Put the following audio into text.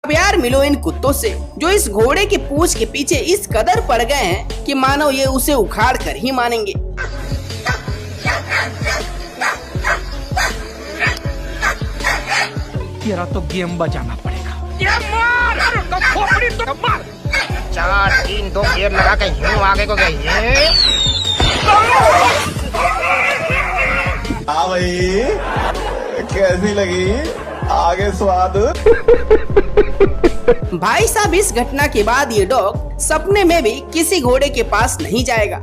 अब यार मिलो इन कुत्तों से जो इस घोड़े की पूंछ के पीछे इस कदर पड़ गए हैं कि मानो ये उसे उखाड़ कर ही मानेंगे। तेरा तो गेम बजाना पड़ेगा। ये मार, अरे तो खोपड़ी तो मार। 4 3 2 गियर लगा के यूं आगे को गई है। हाँ भाई, कैसी लगी आगे स्वाद? भाई साहब इस घटना के बाद ये डॉग सपने में भी किसी घोड़े के पास नहीं जाएगा।